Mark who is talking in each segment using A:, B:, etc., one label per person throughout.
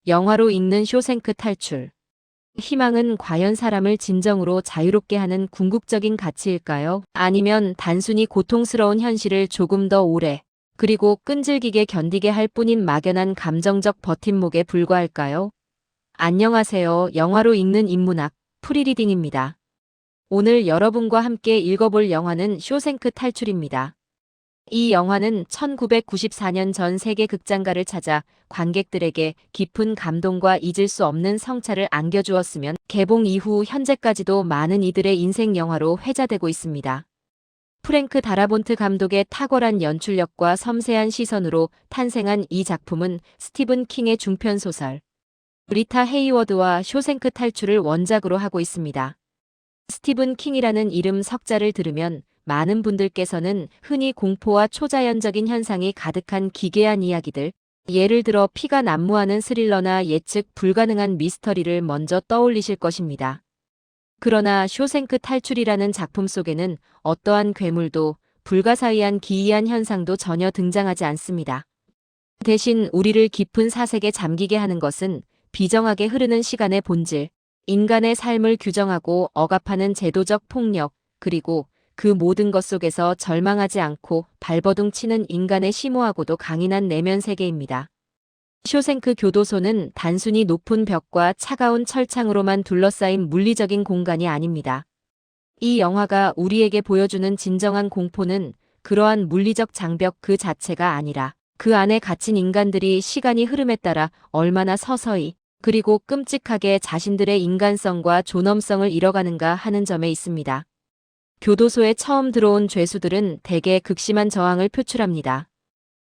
A: 영화로 읽는 쇼생크 탈출. 희망은 과연 사람을 진정으로 자유롭게 하는 궁극적인 가치일까요? 아니면 단순히 고통스러운 현실을 조금 더 오래, 그리고 끈질기게 견디게 할 뿐인 막연한 감정적 버팀목에 불과할까요? 안녕하세요. 영화로 읽는 인문학, 프리리딩입니다. 오늘 여러분과 함께 읽어볼 영화는 쇼생크 탈출입니다. 이 영화는 1994년 전 세계 극장가를 찾아 관객들에게 깊은 감동과 잊을 수 없는 성찰을 안겨주었으면 개봉 이후 현재까지도 많은 이들의 인생 영화로 회자되고 있습니다. 프랭크 다라본트 감독의 탁월한 연출력과 섬세한 시선으로 탄생한 이 작품은 스티븐 킹의 중편 소설 리타 헤이워드와 쇼생크 탈출을 원작으로 하고 있습니다. 스티븐 킹이라는 이름 석자를 들으면 많은 분들께서는 흔히 공포와 초자연적인 현상이 가득한 기괴한 이야기들, 예를 들어 피가 난무하는 스릴러나 예측 불가능한 미스터리를 먼저 떠올리실 것입니다. 그러나 쇼생크 탈출이라는 작품 속에는 어떠한 괴물도 불가사의한 기이한 현상도 전혀 등장하지 않습니다. 대신 우리를 깊은 사색에 잠기게 하는 것은 비정하게 흐르는 시간의 본질, 인간의 삶을 규정하고 억압하는 제도적 폭력, 그리고 그 모든 것 속에서 절망하지 않고 발버둥 치는 인간의 심오하고도 강인한 내면 세계입니다. 쇼생크 교도소는 단순히 높은 벽과 차가운 철창으로만 둘러싸인 물리적인 공간이 아닙니다. 이 영화가 우리에게 보여주는 진정한 공포는 그러한 물리적 장벽 그 자체가 아니라 그 안에 갇힌 인간들이 시간이 흐름에 따라 얼마나 서서히 그리고 끔찍하게 자신들의 인간성과 존엄성을 잃어가는가 하는 점에 있습니다. 교도소에 처음 들어온 죄수들은 대개 극심한 저항을 표출합니다.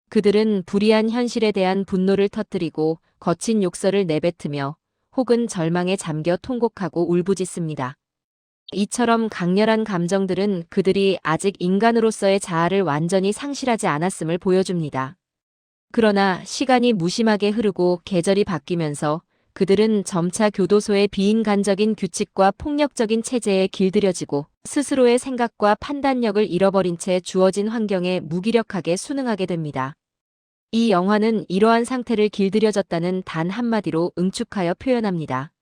A: 그들은 불의한 현실에 대한 분노를 터뜨리고 거친 욕설을 내뱉으며 혹은 절망에 잠겨 통곡하고 울부짖습니다. 이처럼 강렬한 감정들은 그들이 아직 인간으로서의 자아를 완전히 상실하지 않았음을 보여줍니다. 그러나 시간이 무심하게 흐르고 계절이 바뀌면서 그들은 점차 교도소의 비인간적인 규칙과 폭력적인 체제에 길들여지고 스스로의 생각과 판단력을 잃어버린 채 주어진 환경에 무기력하게 순응하게 됩니다. 이 영화는 이러한 상태를 길들여졌다는 단 한마디로 응축하여 표현합니다.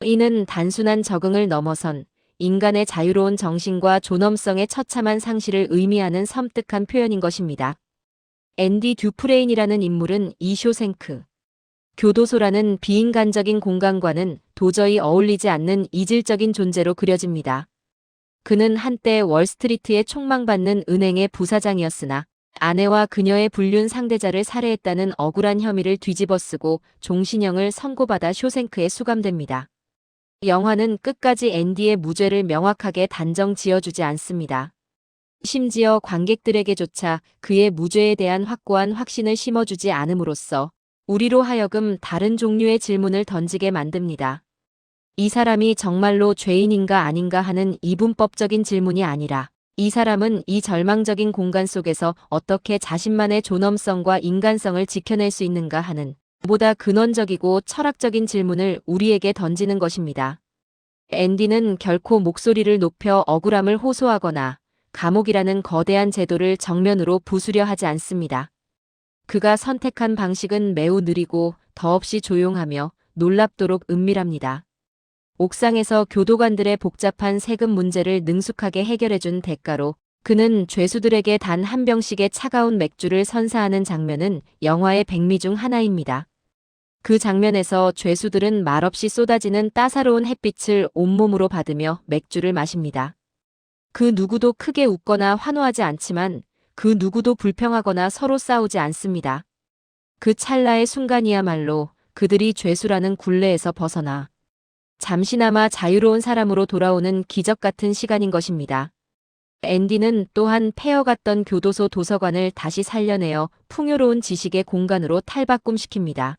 A: 이는 단순한 적응을 넘어선 인간의 자유로운 정신과 존엄성의 처참한 상실을 의미하는 섬뜩한 표현인 것입니다. 앤디 듀프레인이라는 인물은 이 쇼생크 교도소라는 비인간적인 공간과는 도저히 어울리지 않는 이질적인 존재로 그려집니다. 그는 한때 월스트리트에 촉망받는 은행의 부사장이었으나 아내와 그녀의 불륜 상대자를 살해했다는 억울한 혐의를 뒤집어쓰고 종신형을 선고받아 쇼생크에 수감됩니다. 영화는 끝까지 앤디의 무죄를 명확하게 단정 지어주지 않습니다. 심지어 관객들에게조차 그의 무죄에 대한 확고한 확신을 심어주지 않음으로써 우리로 하여금 다른 종류의 질문을 던지게 만듭니다. 이 사람이 정말로 죄인인가 아닌가 하는 이분법적인 질문이 아니라 이 사람은 이 절망적인 공간 속에서 어떻게 자신만의 존엄성과 인간성을 지켜낼 수 있는가 하는 보다 근원적이고 철학적인 질문을 우리에게 던지는 것입니다. 앤디는 결코 목소리를 높여 억울함을 호소하거나 감옥이라는 거대한 제도를 정면으로 부수려 하지 않습니다. 그가 선택한 방식은 매우 느리고 더없이 조용하며 놀랍도록 은밀합니다. 옥상에서 교도관들의 복잡한 세금 문제를 능숙하게 해결해준 대가로 그는 죄수들에게 단 한 병씩의 차가운 맥주를 선사하는 장면은 영화의 백미 중 하나입니다. 그 장면에서 죄수들은 말없이 쏟아지는 따사로운 햇빛을 온몸으로 받으며 맥주를 마십니다. 그 누구도 크게 웃거나 환호하지 않지만 그 누구도 불평하거나 서로 싸우지 않습니다. 그 찰나의 순간이야말로 그들이 죄수라는 굴레에서 벗어나 잠시나마 자유로운 사람으로 돌아오는 기적 같은 시간인 것입니다. 앤디는 또한 폐허갔던 교도소 도서관을 다시 살려내어 풍요로운 지식의 공간으로 탈바꿈시킵니다.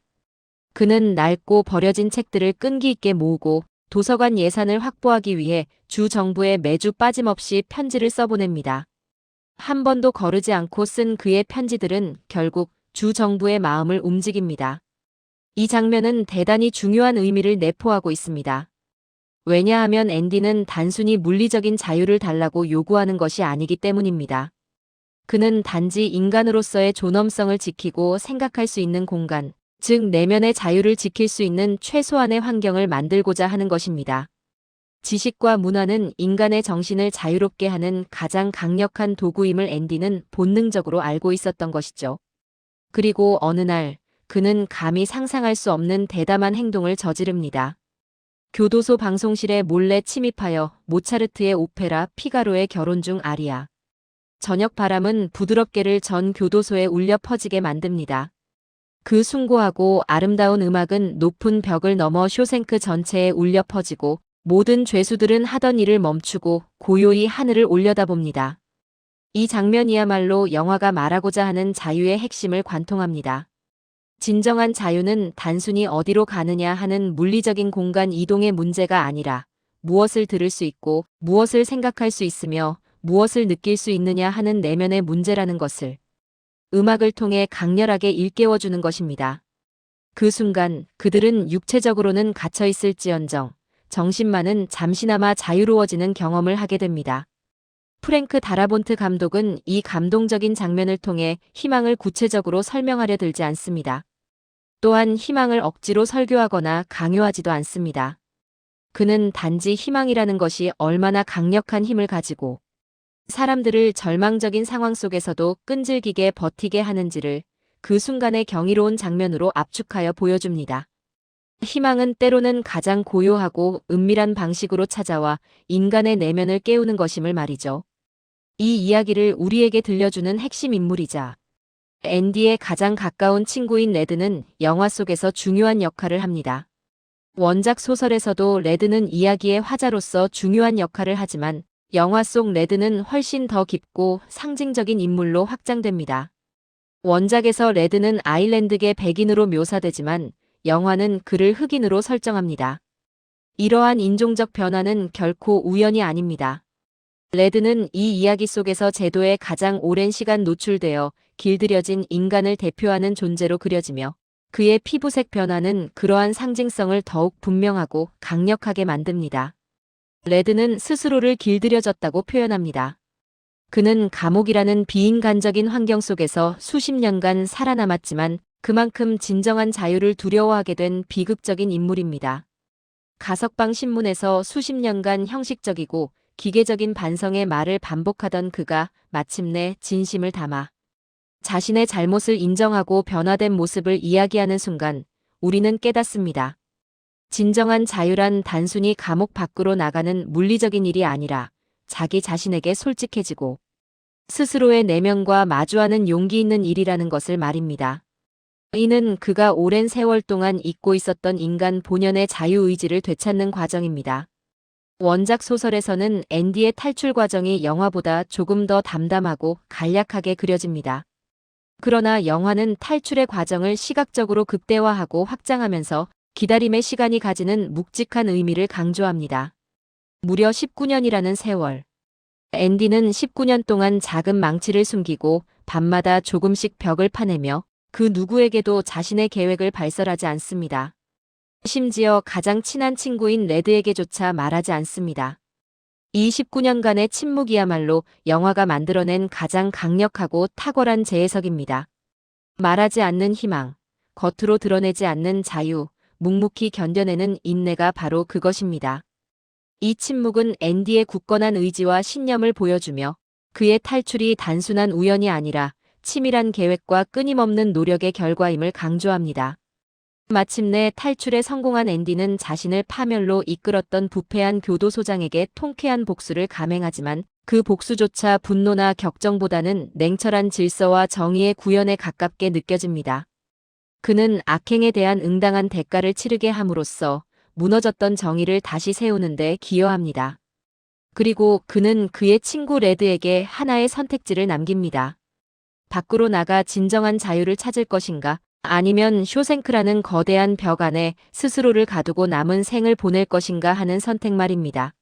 A: 그는 낡고 버려진 책들을 끈기 있게 모으고 도서관 예산을 확보하기 위해 주 정부에 매주 빠짐없이 편지를 써보냅니다. 한 번도 거르지 않고 쓴 그의 편지들은 결국 주 정부의 마음을 움직입니다. 이 장면은 대단히 중요한 의미를 내포하고 있습니다. 왜냐하면 앤디는 단순히 물리적인 자유를 달라고 요구하는 것이 아니기 때문입니다. 그는 단지 인간으로서의 존엄성을 지키고 생각할 수 있는 공간, 즉 내면의 자유를 지킬 수 있는 최소한의 환경을 만들고자 하는 것입니다. 지식과 문화는 인간의 정신을 자유롭게 하는 가장 강력한 도구임을 앤디는 본능적으로 알고 있었던 것이죠. 그리고 어느 날 그는 감히 상상할 수 없는 대담한 행동을 저지릅니다. 교도소 방송실에 몰래 침입하여 모차르트의 오페라 피가로의 결혼 중 아리아. 저녁 바람은 부드럽게를 전 교도소에 울려 퍼지게 만듭니다. 그 숭고하고 아름다운 음악은 높은 벽을 넘어 쇼생크 전체에 울려 퍼지고 모든 죄수들은 하던 일을 멈추고 고요히 하늘을 올려다봅니다. 이 장면이야말로 영화가 말하고자 하는 자유의 핵심을 관통합니다. 진정한 자유는 단순히 어디로 가느냐 하는 물리적인 공간 이동의 문제가 아니라 무엇을 들을 수 있고 무엇을 생각할 수 있으며 무엇을 느낄 수 있느냐 하는 내면의 문제라는 것을 음악을 통해 강렬하게 일깨워주는 것입니다. 그 순간 그들은 육체적으로는 갇혀 있을지언정 정신만은 잠시나마 자유로워지는 경험을 하게 됩니다. 프랭크 다라본트 감독은 이 감동적인 장면을 통해 희망을 구체적으로 설명하려 들지 않습니다. 또한 희망을 억지로 설교하거나 강요하지도 않습니다. 그는 단지 희망이라는 것이 얼마나 강력한 힘을 가지고 사람들을 절망적인 상황 속에서도 끈질기게 버티게 하는지를 그 순간의 경이로운 장면으로 압축하여 보여줍니다. 희망은 때로는 가장 고요하고 은밀한 방식으로 찾아와 인간의 내면을 깨우는 것임을 말이죠. 이 이야기를 우리에게 들려주는 핵심 인물이자 앤디의 가장 가까운 친구인 레드는 영화 속에서 중요한 역할을 합니다. 원작 소설에서도 레드는 이야기의 화자로서 중요한 역할을 하지만 영화 속 레드는 훨씬 더 깊고 상징적인 인물로 확장됩니다. 원작에서 레드는 아일랜드계 백인으로 묘사되지만 영화는 그를 흑인으로 설정합니다. 이러한 인종적 변화는 결코 우연이 아닙니다. 레드는 이 이야기 속에서 제도에 가장 오랜 시간 노출되어 길들여진 인간을 대표하는 존재로 그려지며 그의 피부색 변화는 그러한 상징성을 더욱 분명하고 강력하게 만듭니다. 레드는 스스로를 길들여졌다고 표현합니다. 그는 감옥이라는 비인간적인 환경 속에서 수십 년간 살아남았지만 그만큼 진정한 자유를 두려워하게 된 비극적인 인물입니다. 가석방 신문에서 수십 년간 형식적이고 기계적인 반성의 말을 반복하던 그가 마침내 진심을 담아 자신의 잘못을 인정하고 변화된 모습을 이야기하는 순간 우리는 깨닫습니다. 진정한 자유란 단순히 감옥 밖으로 나가는 물리적인 일이 아니라 자기 자신에게 솔직해지고 스스로의 내면과 마주하는 용기 있는 일이라는 것을 말입니다. 이는 그가 오랜 세월 동안 잊고 있었던 인간 본연의 자유의지를 되찾는 과정입니다. 원작 소설에서는 앤디의 탈출 과정이 영화보다 조금 더 담담하고 간략하게 그려집니다. 그러나 영화는 탈출의 과정을 시각적으로 극대화하고 확장하면서 기다림의 시간이 가지는 묵직한 의미를 강조합니다. 무려 19년이라는 세월. 앤디는 19년 동안 작은 망치를 숨기고 밤마다 조금씩 벽을 파내며 그 누구에게도 자신의 계획을 발설하지 않습니다. 심지어 가장 친한 친구인 레드에게조차 말하지 않습니다. 이 19년간의 침묵이야말로 영화가 만들어낸 가장 강력하고 탁월한 재해석입니다. 말하지 않는 희망, 겉으로 드러내지 않는 자유, 묵묵히 견뎌내는 인내가 바로 그것입니다. 이 침묵은 앤디의 굳건한 의지와 신념을 보여주며 그의 탈출이 단순한 우연이 아니라 치밀한 계획과 끊임없는 노력의 결과임을 강조합니다. 마침내 탈출에 성공한 앤디는 자신을 파멸로 이끌었던 부패한 교도소장에게 통쾌한 복수를 감행하지만 그 복수조차 분노나 격정보다는 냉철한 질서와 정의의 구현에 가깝게 느껴집니다. 그는 악행에 대한 응당한 대가를 치르게 함으로써 무너졌던 정의를 다시 세우는 데 기여합니다. 그리고 그는 그의 친구 레드에게 하나의 선택지를 남깁니다. 밖으로 나가 진정한 자유를 찾을 것인가, 아니면 쇼생크라는 거대한 벽 안에 스스로를 가두고 남은 생을 보낼 것인가 하는 선택 말입니다.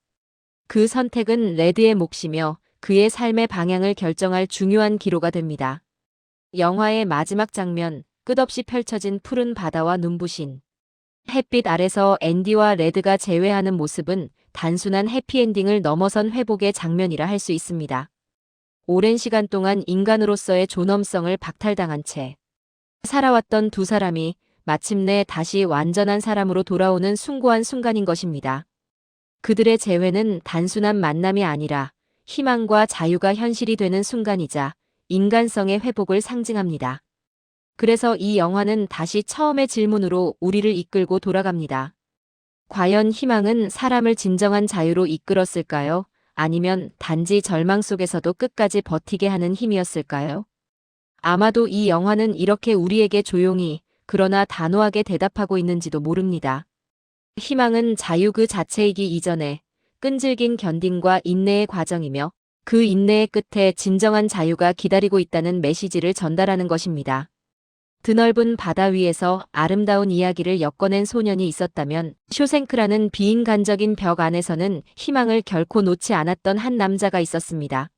A: 그 선택은 레드의 몫이며 그의 삶의 방향을 결정할 중요한 기로가 됩니다. 영화의 마지막 장면, 끝없이 펼쳐진 푸른 바다와 눈부신 햇빛 아래서 앤디와 레드가 재회하는 모습은 단순한 해피엔딩을 넘어선 회복의 장면이라 할 수 있습니다. 오랜 시간 동안 인간으로서의 존엄성을 박탈당한 채 살아왔던 두 사람이 마침내 다시 완전한 사람으로 돌아오는 숭고한 순간인 것입니다. 그들의 재회는 단순한 만남이 아니라 희망과 자유가 현실이 되는 순간이자 인간성의 회복을 상징합니다. 그래서 이 영화는 다시 처음의 질문으로 우리를 이끌고 돌아갑니다. 과연 희망은 사람을 진정한 자유로 이끌었을까요? 아니면 단지 절망 속에서도 끝까지 버티게 하는 힘이었을까요? 아마도 이 영화는 이렇게 우리에게 조용히, 그러나 단호하게 대답하고 있는지도 모릅니다. 희망은 자유 그 자체이기 이전에 끈질긴 견딘과 인내의 과정이며 그 인내의 끝에 진정한 자유가 기다리고 있다는 메시지를 전달하는 것입니다. 드넓은 바다 위에서 아름다운 이야기를 엮어낸 소년이 있었다면 쇼생크라는 비인간적인 벽 안에서는 희망을 결코 놓지 않았던 한 남자가 있었습니다.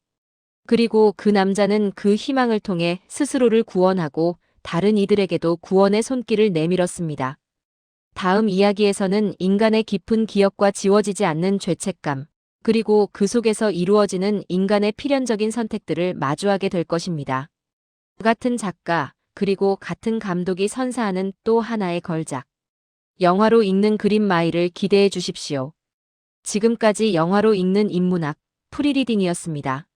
A: 그리고 그 남자는 그 희망을 통해 스스로를 구원하고 다른 이들에게도 구원의 손길을 내밀었습니다. 다음 이야기에서는 인간의 깊은 기억과 지워지지 않는 죄책감, 그리고 그 속에서 이루어지는 인간의 필연적인 선택들을 마주하게 될 것입니다. 같은 작가, 그리고 같은 감독이 선사하는 또 하나의 걸작. 영화로 읽는 그린 마일을 기대해 주십시오. 지금까지 영화로 읽는 인문학, 프리리딩이었습니다.